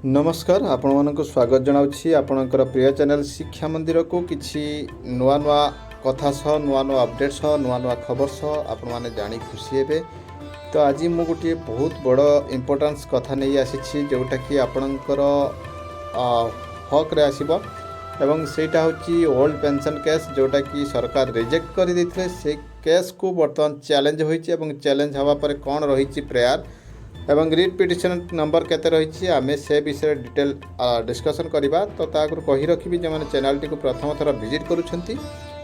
नमस्कार आपण मानक स्वागत जनावछि आपणकर प्रिय चैनल शिक्षा मंदिर को किछि नुआ नुआ कथा सह नुआ नुआ अपडेट सह नुआ नुआ खबर सह आपण माने जानी खुशी हेबे। तो आज मु गोटे बहुत बड़ इम्पोर्टेंस कथा नहीं आसी जोटा कि आपणकर हक रे आसीबो एवं सेटा होची ओल्ड पेंशन केस जोटा कि सरकार रिजेक्ट कर देथिले। से केस को बर्तमान चैलेंज होईची एवं चैलेंज हवा पर कोन रहिची प्रेयर एवं रिट पिटिशन नंबर केते रही आमे से विषय डिटेल डिस्कशन करबा। तो ताकर कहि रखिबी जे माने चैनल टी को प्रथम थर विजिट करूछंती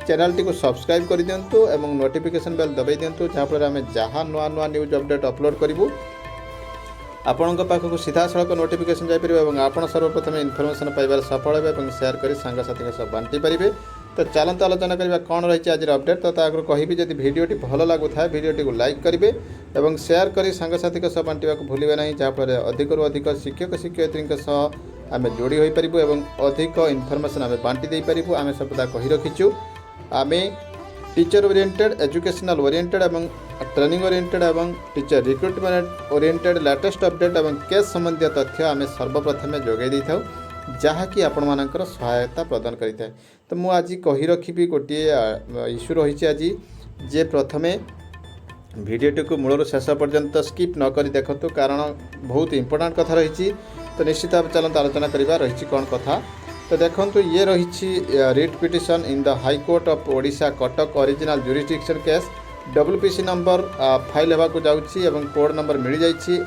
चैनल टी को सब्सक्राइब कर दियंतु एवं नोटिफिकेशन बेल दबाई दियंतु जहाँ फल आमे जहाँ नुआ नुआ न्यूज अपडेट अपलोड करूँ आपणक पाखक सीधा सड़क नोटिफिकेशन जापर और आप सर्वप्रथम इनफर्मेशन पाइबार सफल हे और शेयर कर सांगसाथी सब बांटी पारे। तो चलते आलोचना करवा कौन रही आज अपडेट। तो ताकि कहि जदि भिडियोटी भल लगुता है भिडियोटी को लाइक करेंगे और शेयर कर सांगसाथी सब बांटा भूलें ना जहाँफल अधिक अधिक शिक्षक शिक्षयित्री आम जोड़ी हो पारू और अधिक इनफर्मेशन आम बांटी दे पारू। आम सबदा कही रखीचु आम टीचर ओरिएंटेड एजुकेशनल ओरिएंटेड एवं ट्रेनिंग ओरिएंटेड एवं teacher recruitment oriented latest update एवं केस संबंधी तथ्य आम सर्वप्रथम जोगाई दे था जहाँकि आपण मानकर सहायता प्रदान करें। तो मु आज कही रखी गोटे इश्यू रही आज जे प्रथमे भिडियोटी को मूल शेष पर्यंत स्किप नक देखु कारण बहुत इंपोर्टेंट कथा रही। तो निश्चित भाव चलते आलोचना करवा रही कौन कथा। तो देखो ये रही writ petition in the high court of Odisha Cuttack original jurisdiction case WPC number file होगा जाऊँगी कोड नंबर मिल जाइए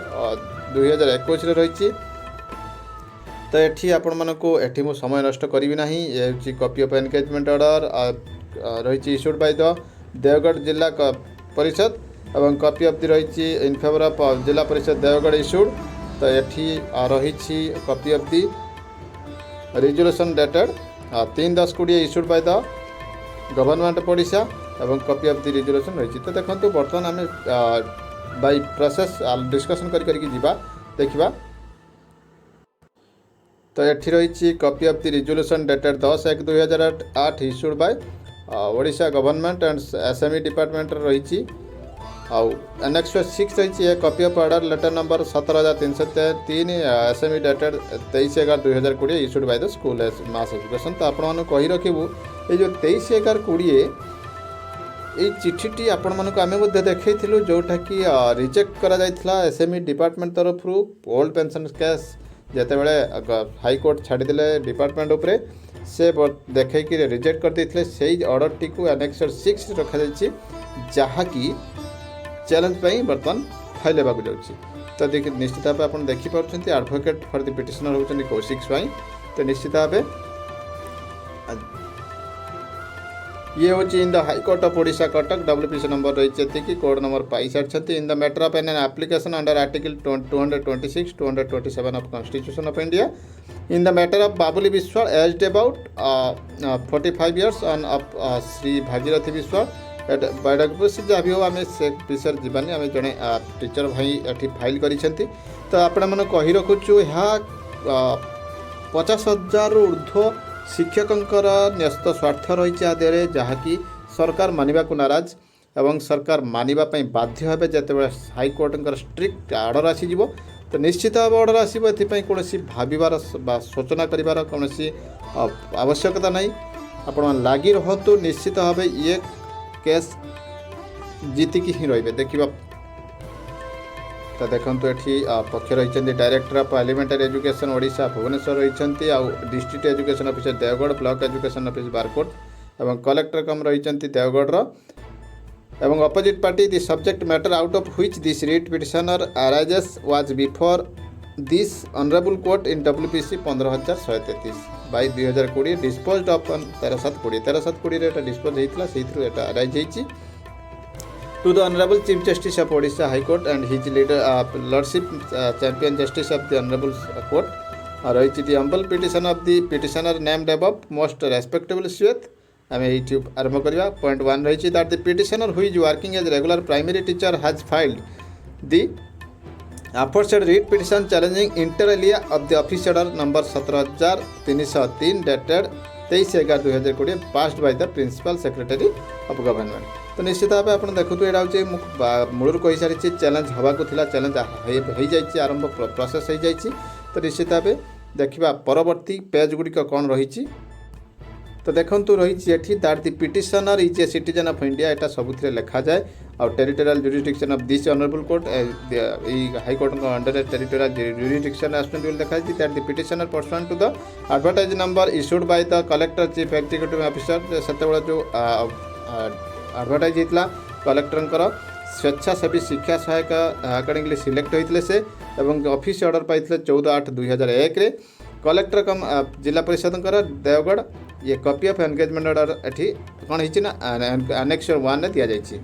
2021 रही। तो ये आपण मानक एठी मु समय नष्ट करी ना ये कॉपी ऑफ एनगेजमेंट ऑर्डर रही इश्यूड बाय द देवगढ़ जिला परिषद एवं कॉपी ऑफ दी रही इन फेवर ऑफ जिला परिषद देवगढ़ इश्यूड। तो ये रही copy of the resolution dated 3/10/20 issued by the government of Odisha एवं कॉपी ऑफ दी रिजोल्यूशन रही। तो देखो बर्तमान आम बाय प्रोसेस डिस्कशन करके जीवा देखा। तो ये रही copy of the resolution dated 10/1/2008 issued by Odisha government and SME department रही। आउ एनेक्स 6 रही है copy of order letter number 17,303 SME dated 23/11/2020 issued by the school mass education. तो आपण कही रखू ये जो 23/11/20 ये चिठीटी आपण मानक आम देखु जोटा कि रिजेक्ट करा जायथिला एसएमई डिपार्टमेंट तरफ ओल्ड पेंशन केस जिते बड़े हाई कोर्ट छाड़ीदे डिपार्टमेंट उपरे से देखे कि रिजेक्ट कर देते से ऑर्डर टी को एनेक्स 6 रखा जाइए जहाँकि चैलेंज पर बर्तमान फाइल होगा जाऊँगी। तो निश्चित भाव आप देखिपुं एडवोकेट फॉर द पिटिशनर होती कौशिक स्वाई। तो निश्चित भाव ये हूँ in the high court of Odisha Cuttack WPC number रही कि कोड नंबर पाई सारी in the matter of an application under article 226 227 of constitution of India in the matter of Babuli Biswal aged about 45 years on of Shri Bhagirathi Biswal बायोडाग्राफी जहाँ भी हो आम से विषय जीवानी आम जड़े टीचर भाई ये फाइल कर। तो आपण मैंने कही रखुचु यहाँ 50,000 ऊर्ध्व शिक्षकंकर न्यस्त स्वार्थ रही आदि जहाँकि सरकार मानिबा को नाराज एवं सरकार मानिबा बाध्य हेबे जेतेबेले हाई कोर्ट स्ट्रिक्ट ऑर्डर आसीजिवो। तो निश्चित भाव ऑर्डर आसीबो एथिपई कोनोसी भाबिबार बा सूचना करिबार कोनोसी आवश्यकता नहीं। आपण लागी रहतु निश्चित भाव ये केस जीतिकी ही रहिबे देखिबा। तो देखो ये पक्ष रही director of elementary education Odisha Bhubaneswar रही आउ district education officer Deogarh block education office Barkote एवं कलेक्टर कम रही देवगढ़ एवं opposite party the subject matter out of which this writ petitioner arises was before this honourable court in WPC 15,133 by 2020 disposed of 13/7/20 dispose होता से arise होती to the Honorable Chief Justice of Odisha High Court and his Lordship Champion Justice of the Honorable Court रही the humble petition of the petitioner named above most respectable Sweth आम YouTube आरंभ करवा। Point 1 रही that the petitioner who is working as regular primary teacher has filed the aforesaid writ petition challenging inter alia of the office order number 17,303 dated 23/11/2020 passed by the principal secretary of government। तो निश्चित भाव आप देखु यहाँ हूँ मूल कही सारी चैलेंज हवा को चैलेंज हो आरंभ प्रोसेस हो तो निश्चित भाव देखा परवर्ती पेज गुड़िक कौन रही। तो देखु रही that the petitioner is a citizen of India यहाँ सबुथ लिखा जाए और territorial jurisdiction of this honourable court high court under territorial jurisdiction आसुँच देखा that the petitioner pursuant to the advertise number issued by the collector chief executive officer से जो advertise होता कलेक्टर स्वेच्छासेवी शिक्षा सहायक अकॉर्डिंगली सिलेक्ट होते से ऑफिस ऑर्डर पाई 14/8/2001 collector कम जिला परिषद देवगढ़ ये कॉपी ऑफ एंगेजमेंट ऑर्डर एठी कौन होना एनेक्सर 1 दि जाइए।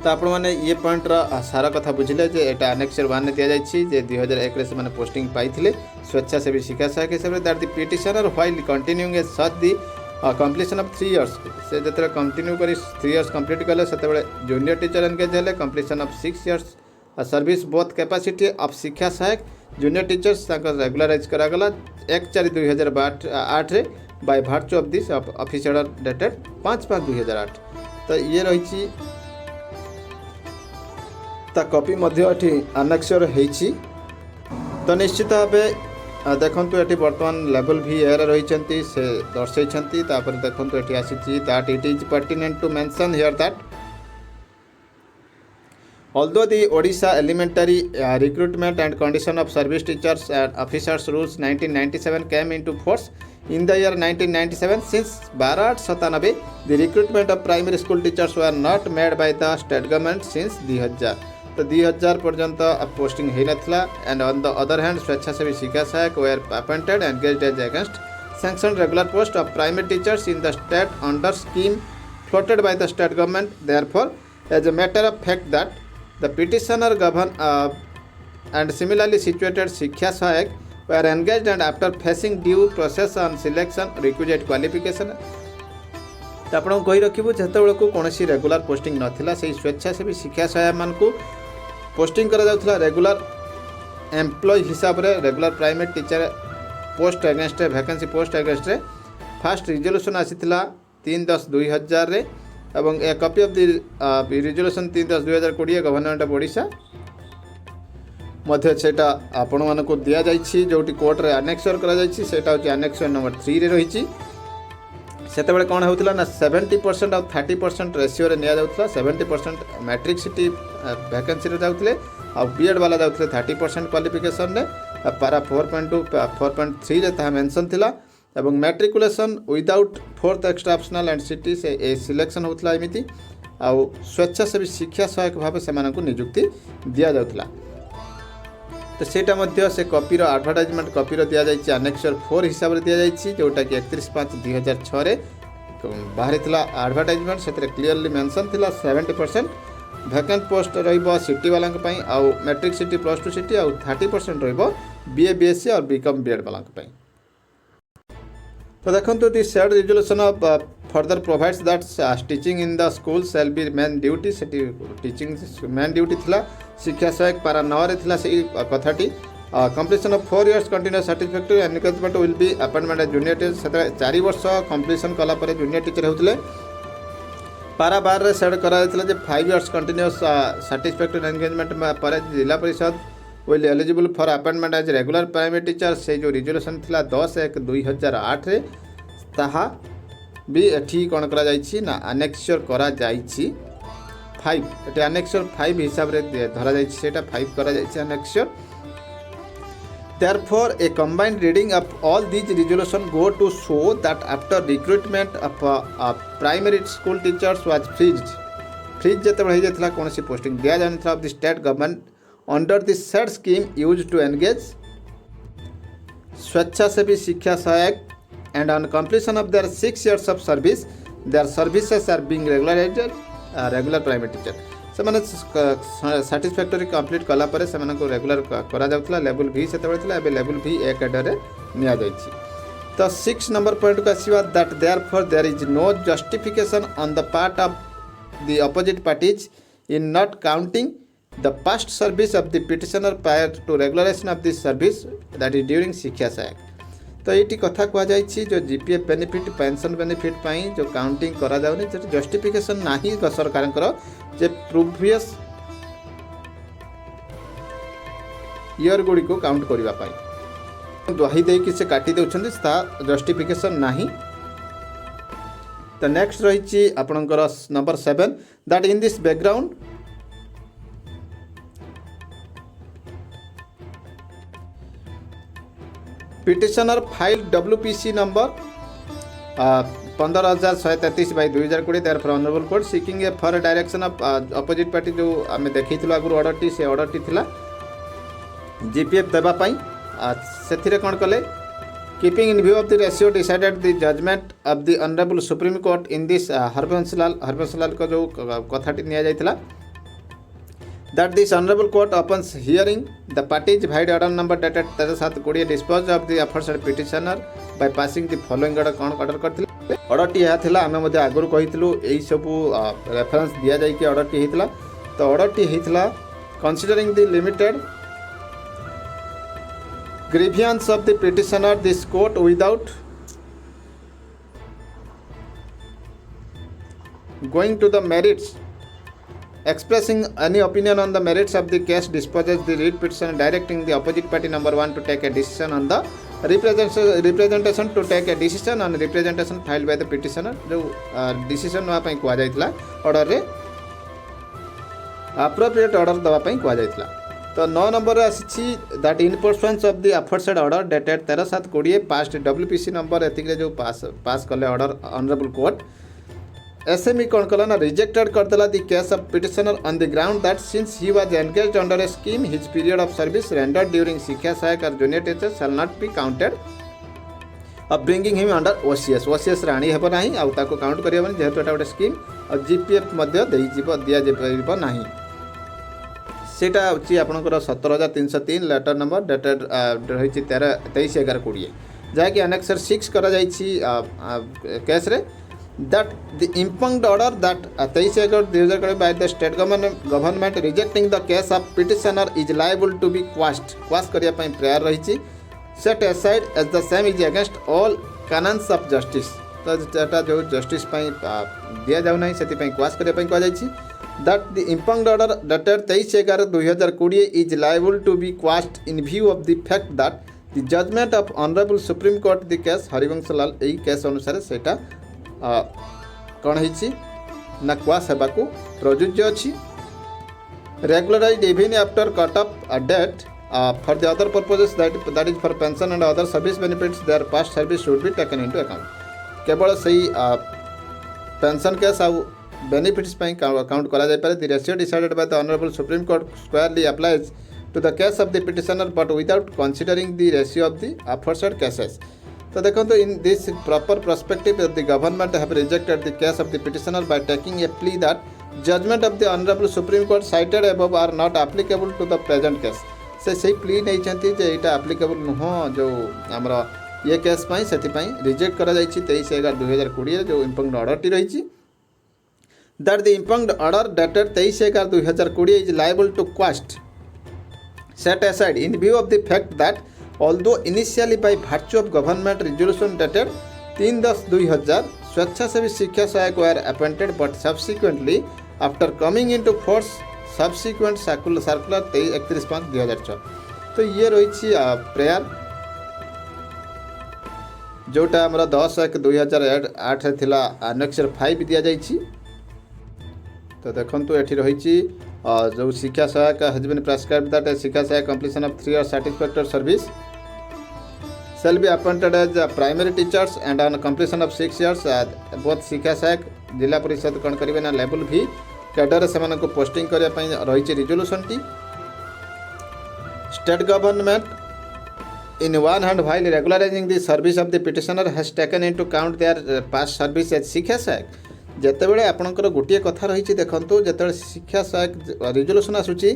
तो आपण मैंने ये पॉइंट सारा कथा बुझिले जे एटा एनेक्सर 1 दि जाइए 2001 से मैंने पोस्टिंग पाई स्वेच्छासेवी शिक्षा सहायक हिसाब से that the petitioner while continuing a such the completion of 3 years से जो कंटिन्यू कर 3 इयर्स कंप्लीट कले से जूनियर टीचर एंगेज हेले completion of 6 years service both capacity of शिक्षा सहायक जूनियर टीचर्स रेगुलराइज करागला 1/4/2008 by virtue of this office order dated 5/5/2008। तो ये रही कॉपी अनेक्सर होती। तो निश्चित भाव देखु ये बर्तमान लेवल भी एयर रही से दर्शे देखो ये आसी that it is pertinent to mention here that although the Odisha Elementary Recruitment and Condition of Service Teachers and Officers Rules 1997 came into force in the year 1997, since 12/97 the recruitment of primary school teachers were not made by the state government since 2000। तो 2000 पर्यंत posting हो नाला। And on the other hand स्वेच्छासेवी शिक्षा सहायक were appointed and engaged as against sanctioned regular post of primary teachers in the state under scheme floated by the state government। Therefore, as a matter of fact that the petitioner govern and similarly situated शिक्षा सहायक were engaged and after facing due process on selection requisite qualification। तो आपको कही रखू जो कौन regular posting नाला से स्वेच्छासेवी शिक्षा सहायक मान पोस्टिंग करा रेगुलर एम्प्लॉय हिसाब से regular primary teacher post against vacancy post against fast resolution आसीला 3/10/2000 एवं a copy of the resolution 3/10/2020 government of Odisha मध्य सेटा आपण मानको दिया जाइछि जोटी कोर्ट रे एनेक्सर करा जाइछि सेटा होछि एनेक्सर नंबर 3 रे रहिछि। सेतेबेले कोन होउतला ना 70% और 30% रेशियो रे निया जाउतला। 70% मैट्रिक सिटी वैकेंसी रे जाउतले और बीएड वाला जाउतले 30% क्वालिफिकेशन रे पारा 4.2 4.3 रे ता मेंशन थिला एवं matriculation without 4th extra optional and city से ए सिलेक्शन होतला एमिति आउ स्वेच्छासेवी शिक्षा सहायक भाव से मानकु नियुक्ति दिया जाउतला। तो सेटा मध्य से कॉपी रो एडवर्टाइजमेंट कॉपी रो दिया जाइछि एनेक्सर 4 हिसाब रे दिया जाइछि जोटा कि 31/5/2006 रे बाहर थिला एडवर्टाइजमेंट सेतरे क्लियरली मेंशन थिला 70% वैकेंट पोस्ट रहिबो सिटी वाला पई आउ मैट्रिक सिटी +2 सिटी आउ 30% रहिबो बीए बीएससी और बीकॉम बीएड वाला पई। तो देखो the said resolution of further provides that teaching in the school shall be main duty से टीचिंग मेन ड्यूटी थिला शिक्षा सहायक पारा 9 रे थिला से कथाटी completion of 4 years continuous certificate encouragement will be appointment as junior teacher से 4 वर्ष कंप्लीशन कला पर जूनियर टीचर होतले। पारा 12 रे सेड करा जायतला जे 5 इयर्स कंटिन्यूअस सर्टिफिकेट एंगेजमेंट पर Zila Parishad will eligible for appointment as regular primary teacher से जो रिजोल्यूशन थिला 10/1/2008 रे ताहा भी एठी कोन करा जाइछि ना एनेक्सर करा जाइछि 5 एटी एनेक्सर 5 हिसाब रे धरा जाइछि सेटा 5 करा जाइछि annexure. Therefore, a combined reading of all these resolutions go to show that after recruitment of primary school teachers was freeze जते हो जाइतला कोनसी पोस्टिंग दिया जानितला of the state government under the said scheme used to engage स्वेच्छासेवी शिक्षा सहायक and on completion of their 6 years of service their services are being regularized regular primary teacher से माने satisfactory complete कला पर से माने को रेगुलर करा जाउतला लेवल भी से तबेतला एबे लेवल भी एक कैडर रे निया जाइछि। तो 6 नंबर पॉइंट का सिवा that therefore there is no justification on the part of the opposite parties in not counting the past service of the petitioner prior to regularization of this service that is during शिक्षा सहायक। तो ये कथा कह जाइछि जो GPF benefit pension benefit पाई जो counting करा जाउनी जो जस्टिफिकेशन नाही सरकार जे प्रीवियस इयर गुड़ी को काउंट करने दुहाई देकी से काटी देउछन्ति जस्टिफिकेशन नाही। तो नेक्स्ट रही आपणकर number 7 that in this background petitioner file WPC number 15,133/2020 there for honourable court seeking a for direction of opposite party जो आम देखी आगुरी ऑर्डर टी से ऑर्डर टी थिला GPF देवाई से कौन कले keeping in view of the ratio decided the judgment of the honourable supreme court in this Harbanslal को जो कथाटी नि जाइथिला that this honorable court upon hearing the parties void order number dated 13/7/20 disposed of the aforesaid petitioner by passing the following order कौन order करथिले order T या थिला हमें मध्ये आगुर कहितलु एई सब रेफरेंस दिया जाय कि ऑर्डर टी हेतला। तो ऑर्डर टी हेतला considering the limited grievance of the petitioner this court without going to the merits expressing any opinion on the merits of the case disposes the writ petition directing the opposite party number 1 to take a decision on the representation to take a decision on representation filed by the petitioner जो decision नवा पई कुआ जाइतला order रे appropriate order दवा पई कुआ जाइतला। तो 9 number आसी that in performance of the aforesaid order dated 13/7/20 passed WPC number एतिक जो पास कले ऑर्डर ऑनरेबल कोर्ट SME कौन कला ना रिजेक्टेड करदेला the case of petitioner on the ground that since he was engaged under a scheme his period of service rendered during शिक्षा सहायक और junior teacher shall not be counted of bringing him under OCS राणी हेब नाही आ ताको count करियबन जेहेतु एटा गोटे scheme और GPF मध्ये देई जीव दिया जेबो नाही। सेटा होची आपनकर 17,303 लेटर नंबर डेटेड रही 23/11/20 जाकि अनेक्सर 6 करा जाइछि केस रे that the impugned order that 23/11/2020 by the state government rejecting the case of petitioner is liable to be quashed करिया पई प्रेयर रही set aside as the same is against all canons of justice। तो एटा जो justice पई दिया जाउ नाही सेति पई क्वाश करिया पई कह जाइछि that the impugned order dated 23/11/2020 is liable to be quashed in view of the fact that the judgment of honorable supreme court the case Harivanshlal एई केस अनुसार सेटा कौन ना क्वास हेबाकू प्रযোज्य अच्छी regularised even after cut off date for the other purposes that is for pension and other service benefits their past service should be taken into account केवल सही पेंशन केस आउ बेनिफिट्स काउंट करा जाय पारे the ratio decided by the honourable supreme court squarely applies to the case of the petitioner but without considering the ratio of the aforesaid cases. तो देखो in this proper perspective the government have rejected the case of the petitioner by taking a plea that judgment of the honourable supreme court cited above are not applicable to the present case से plea नहीं चाहती जे एटा applicable नुह जो आमर ये case पई सेति पई रिजेक्ट करा जाइछि 23/11/2020 जो इम्पंग्ड ऑर्डर टी रहिछि that the impugned order dated 23/11/2020 is liable to quashed set aside in view of the fact that although initially by virtue of government resolution dated 3/10/2000 स्वेच्छासेवी शिक्षा सहायक were appointed but subsequently after coming into force subsequent circular 31/5/2006 तो ये रही prayer जोटा आमर 10/1/2008 थिला annexure 5 दिया जाइछि। तो देखंतु एठी रही जो शिक्षा सहायक हैज बीन प्रेस्क्राइब्ड दैट शिक्षा सहायक completion of 3 years satisfactory service shall be appointed as primary teachers and on completion of 6 years both शिक्षा सहायक जिला परिषद कौन करेंगे ना लेवल भी कैडर से को पोस्टिंग करने रही resolution T state government in one hand while regularizing the service of the petitioner has taken into count their past service as शिक्षा सहायक जितेबले आपणकर गोटे कथा रही देखो जो शिक्षा सहायक रिजोल्यूशन आसूची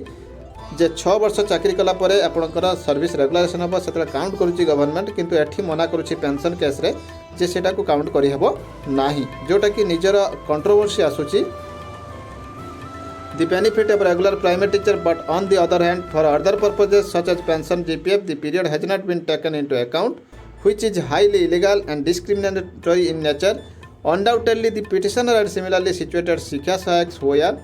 जे 6 वर्ष चाकरी कलापर आपणकर सर्विस रेगुलारेशन हम से काउंट करुच्ची गवर्नमेंट किंतु एठी मना करुच्ची पेंशन केस रे जे सेटा को काउंट करिहेबो नाही जोटा कि निजर कंट्रोवर्सी आसूची the benefit of regular primary teacher but on the other hand for other purposes such as pension GPF the period has not been taken into account which is highly illegal and discriminatory in nature undoubtedly the petitioner and similarly situated शिक्षा सहायक who are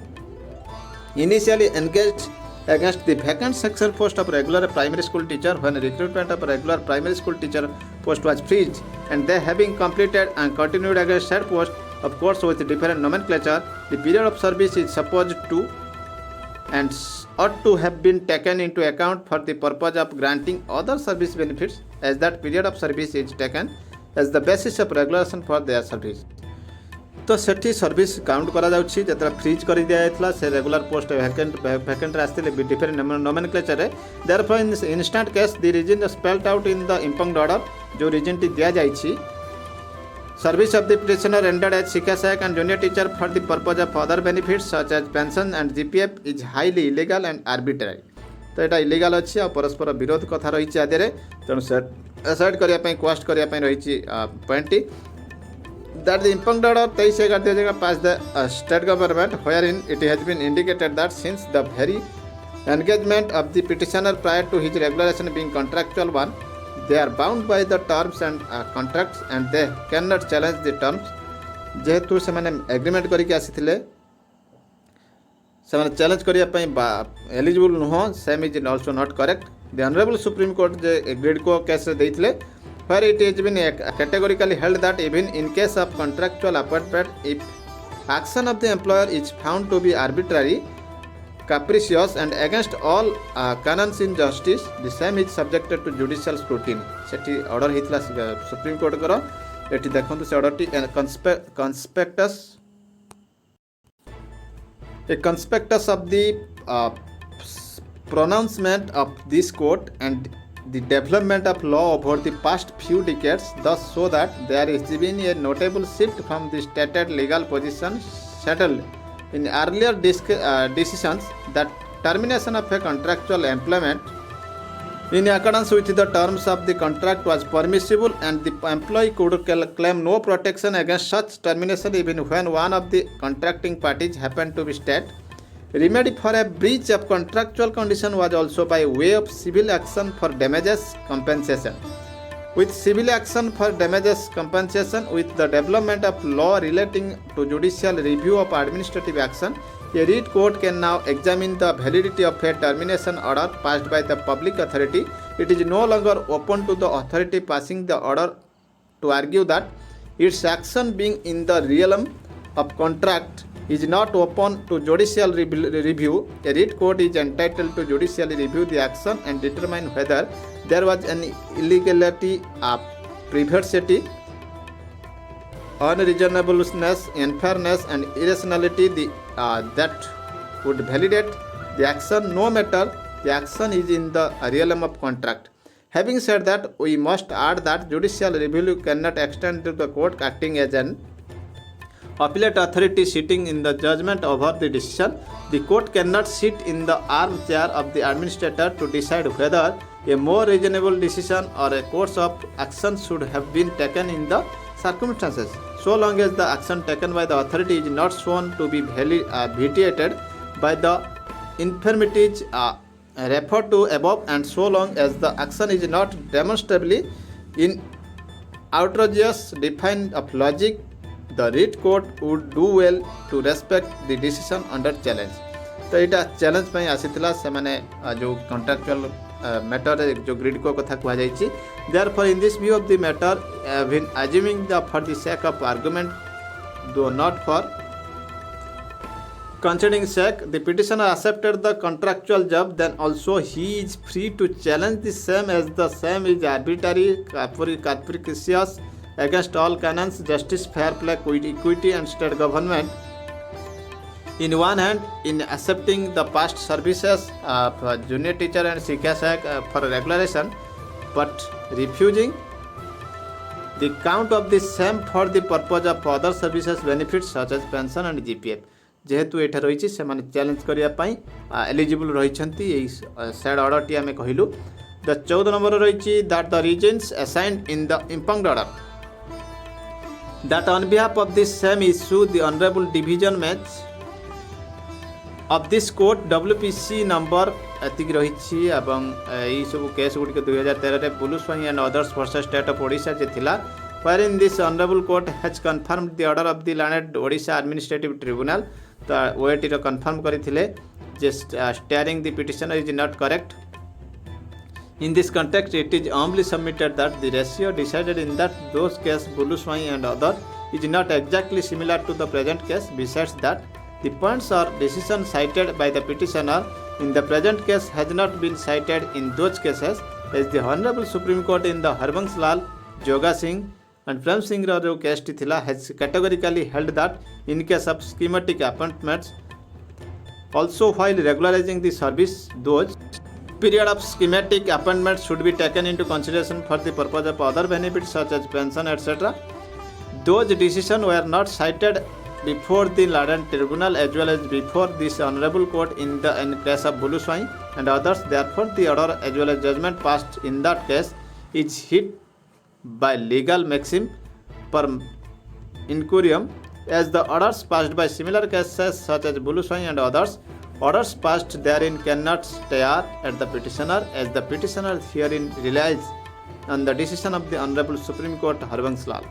initially engaged against the vacant section post of regular primary school teacher when recruitment of regular primary school teacher post was freezed and they having completed and continued against said post of course with different nomenclature, the period of service is supposed to and ought to have been taken into account for the purpose of granting other service benefits as that period of service is taken as the basis of regulation for their service. तो सेठी service count करा जाउछि जेतरा freeze करि दिया जायतला से regular post vacant आस्ते different nomenclature रे therefore in instant case the reason spelled out in the impugned order जो reason टी दिया जाइछि service of the petitioner rendered as शिक्षक and junior teacher for the purpose of other benefits such as pension and GPF is highly illegal and arbitrary तो यहाँ illegal अच्छी आ परस्पर विरोध कथा रही आदि तेणु साइड करने क्वेश्चन करने रही point that the impugned order 23/11 passed the state government wherein it has been indicated that since the very engagement of the petitioner prior to his regularization being contractual one, they are bound by the terms and contracts and they cannot challenge the terms जेहेतु से माने agreement करके आसीथिले से challenge करने eligible नुह same is also not correct the honourable supreme court जे GRIDCO case देइथिले where it has been categorically held that even in case of contractual appointment, if action of the employer is found to be arbitrary, capricious and against all canons in justice, the same is subjected to judicial scrutiny. सेठी order हितला supreme court करो एठी देखंतु से order टी conspectus of the pronouncement of this court and the development of law over the past few decades thus show that there has been a notable shift from the stated legal position settled in earlier decisions that termination of a contractual employment in accordance with the terms of the contract was permissible and the employee could claim no protection against such termination even when one of the contracting parties happened to be state. Remedy for a breach of contractual condition was also by way of civil action for damages compensation. With civil action for damages compensation, with the development of law relating to judicial review of administrative action, a writ court can now examine the validity of a termination order passed by the public authority. It is no longer open to the authority passing the order to argue that its action being in the realm of contract is not open to judicial review. A writ court is entitled to judicially review the action and determine whether there was an illegality, perversity, unreasonableness, unfairness and irrationality that would validate the action no matter the action is in the realm of contract. Having said that, we must add that judicial review cannot extend to the court acting as an appellate authority sitting in the judgment over the decision. The court cannot sit in the armchair of the administrator to decide whether a more reasonable decision or a course of action should have been taken in the circumstances. So long as the action taken by the authority is not shown to be vitiated by the infirmities referred to above, and so long as the action is not demonstrably in outrageous define of logic, the writ court would do well to respect the decision under challenge. तो यहाँ challenge पे आसीला से माने जो contractual matter जो grid को कथा कह जाइए therefore in this view of the matter when assuming the for the sake of argument though not for considering sake the petitioner accepted the contractual job, then also he is free to challenge the same as the same is arbitrary, capricious, against all canons, justice, fair play, equity and state government. In one hand, in accepting the past services of junior teacher and शिक्षक for regularization, but refusing the count of the same for the purpose of other services benefits such as pension and GPF. जेहेतु एठा रही से माने challenge करने eligible रही sad order टी आम कहलु. द 14 नंबर रही that the reasons assigned in the impugned order that on behalf of this same issue the honourable division match of this court WPC number एतिक रही यही सब केस गुड़िक 2013 Bulu Swain and others versus state of Odisha जे थिला, wherein this honorable court has confirmed the order of the learned Odisha Administrative Tribunal. तो OAT रो confirm करथिले just staring the petitioner is not correct. In this context, it is humbly submitted that the ratio decided in those case Bulu Swai and other is not exactly similar to the present case. Besides that, the points or decision cited by the petitioner in the present case has not been cited in those cases, as the Honorable Supreme Court in the Harbans Lal, Joga Singh and Prem Singh Rao case has categorically held that in case of schematic appointments, also while regularizing the service, those period of schematic appointments should be taken into consideration for the purpose of other benefits such as pension, etc. Those decisions were not cited before the Laden Tribunal as well as before this Honorable Court in case of Bulu Swai and others. Therefore, the order as well as judgment passed in that case is hit by legal maxim per incurium, as the orders passed by similar cases such as Bulu Swai and others. Orders passed therein cannot stare at the petitioner, as the petitioner herein relies on the decision of the Honorable Supreme Court Harbans Lal,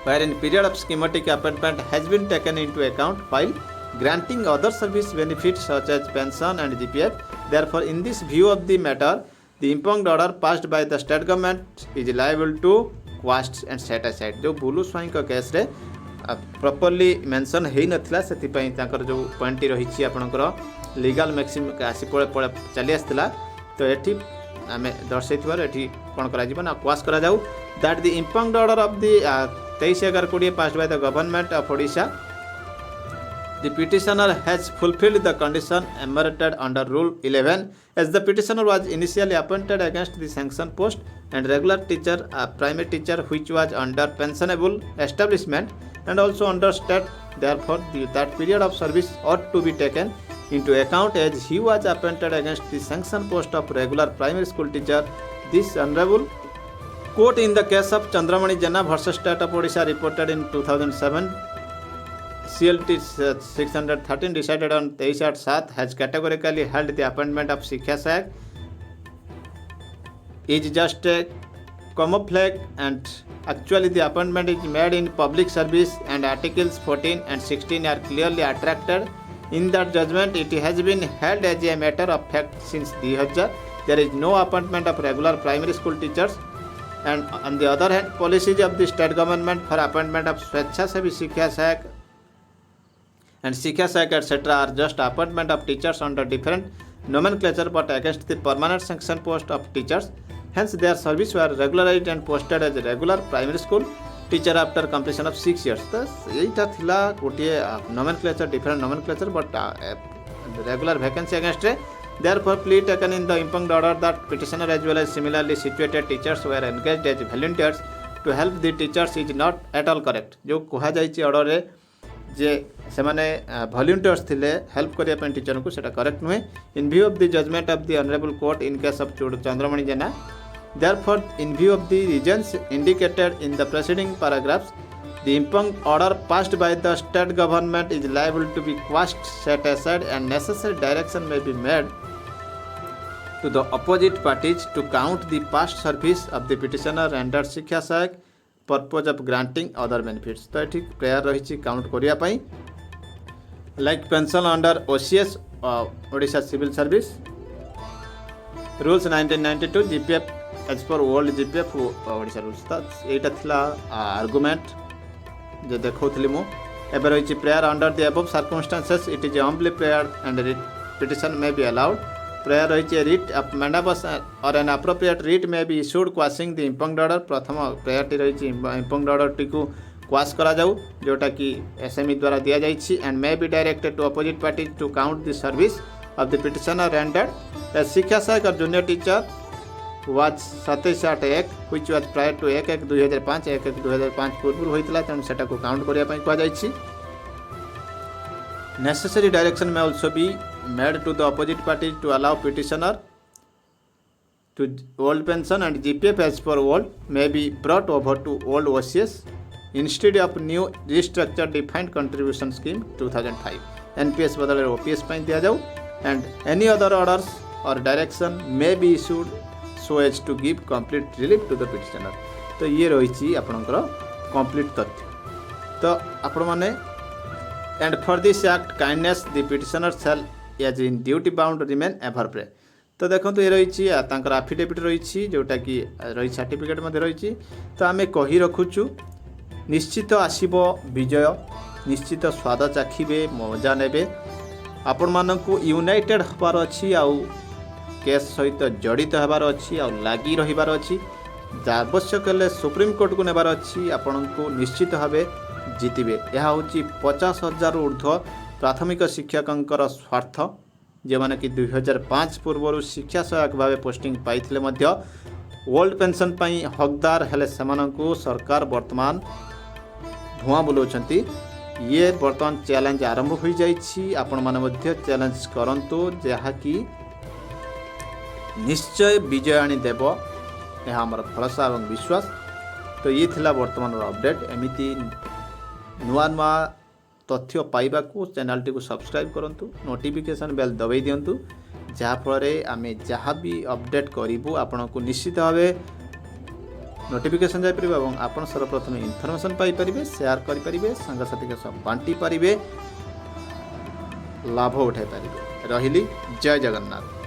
wherein period of schematic appointment has been taken into account while granting other service benefits such as pension and GPF. Therefore, in this view of the matter, the impugned order passed by the state government is liable to quash and set aside. जो blue स्वाई का case रे properly mention हेई नथिला सेति पई ताकर जो point रही आपनकर legal maxim आसी पळे चली आस्तिला, तो एठी आमे दर्शाइथिबार एठी कोन करा जीवन आ क्वाश करा जाऊ that the impugned order of the 23/11/20 passed by the government of Odisha, the petitioner has fulfilled the condition enumerated under Rule 11, as the petitioner was initially appointed against the sanction post and regular teacher, primary teacher, which was under pensionable establishment and also under state. Therefore, that period of service ought to be taken into account, as he was appointed against the sanction post of regular primary school teacher. This Honorable Court in the case of Chandramani Jena versus State of Odisha reported in 2007 CLT 613 decided on 23/7 has categorically held the appointment of Shiksha Sayak is just a camouflage, and actually the appointment is made in public service, and articles 14 and 16 are clearly attracted. In that judgment, it has been held as a matter of fact since 2000 there is no appointment of regular primary school teachers, and on the other hand, policies of the state government for appointment of Swechhasevi Shiksha Sayak and Shiksha Sayak etc. are just appointment of teachers under different nomenclature but against the permanent sanction post of teachers. Hence, their service were regularized and posted as a regular primary school teacher after completion of 6 years. Thus, एटा थिला गोटे nomenclature, different nomenclature but regular vacancy against it. Therefore, plea taken in the impugned order that petitioner as well as similarly situated teachers were engaged as volunteers to help the teachers is not at all correct. जो कहा जाइछि order रे जे सेमाने volunteers थिले help करिया पे teacher को सेटा correct नुहे. In view of the judgment of the honourable court in case of Chandramani Jena, therefore in view of the reasons indicated in the preceding paragraphs, the impugned order passed by the state government is liable to be quashed, set aside, and necessary direction may be made to the opposite parties to count the past service of the petitioner rendered Shiksha Sayak purpose of granting other benefits. तो ये prayer रही count करिया पई like pension under OCS Odisha Civil Service rules 1992 GPF as per old GPF Odisha rules. तो एटा थिला argument जे देखौथली मु एबे रही prayer under the above circumstances it is humbly prayer and petition may be allowed. Prayer रही writ of mandamus or an appropriate writ may be issued quashing the impugned order. प्रथम prayer T रही impugned order T को quash करा जाऊ जोटा कि SME द्वारा दिया जाइछि and may be directed to opposite party to count the service of the petitioner rendered as Shiksha Sayak or junior teacher was 27/1 which was prior to 1/1/2005 1/1/2005 पूर्व होइतला तेणु सेटा को काउंट करिया पई कहा जाइछि. Necessary direction may also be made to the opposite party to allow petitioner to old pension and GPF as per old may be brought over to old OCS instead of new restructured defined contribution scheme 2005. NPS बदले OPS ପାଇଁ दिया जाऊ and any other orders or direction may be issued so as to give complete relief to the petitioner. तो ये रही आपणकर complete तथ्य. तो आपण माने and for this act kindness the petitioner shall as in duty bound remain ever pray. तो देखो ये रही आफिडेविट रही जोटा कि रही सर्टिफिकेट रही। तो आम कही रखुचु निश्चित आसीबो विजय, निश्चित स्वाद चाखिबे, मजा नेबे। आपण मानकु यूनाइटेड हबार अछि, आउ केस सहित जड़ित हबार अछि, आउ लागी रहिबार अछि। आवश्यक हेले सुप्रीम कोर्ट को नेबार अछि। आपण को निश्चित भावे जितिबे। यह होची 50,000 ऊर्ध्व प्राथमिक शिक्षकंकर स्वार्थ, जे माने कि 2005 पूर्व शिक्षा सहायक भाव पोस्टिंग पाइथिले मध्य ओल्ड पेंशन पाई हकदार हेले सेमानंकु सरकार वर्तमान धुआं बुलाउछंती। ये वर्तमान चैलेंज आरंभ हो जाइछि। आपण माने मध्य चैलेंज करंतु, जहा कि निश्चय विजय आनी देव, यह हमर भरोसा और विश्वास। तो ये थिला वर्तमान अपडेट। एमिति नुआ नुआ तथ्य पाइबाकू चैनल टी को सब्सक्राइब करंतु, नोटिफिकेशन बेल दबाई दियंतु, जहा फଳରେ आमे जहाँ भी अपडेट करिबु आपण को निश्चित भावे नोटिफिकेशन जाय परिबे এবং आपण सर्वप्रथम इनफॉरमेशन पाई परिबे, शेयर करि परिबे, संग साथी के सब बांटी परिबे, लाभ उठाई परिबे। रहिली जय जगन्नाथ।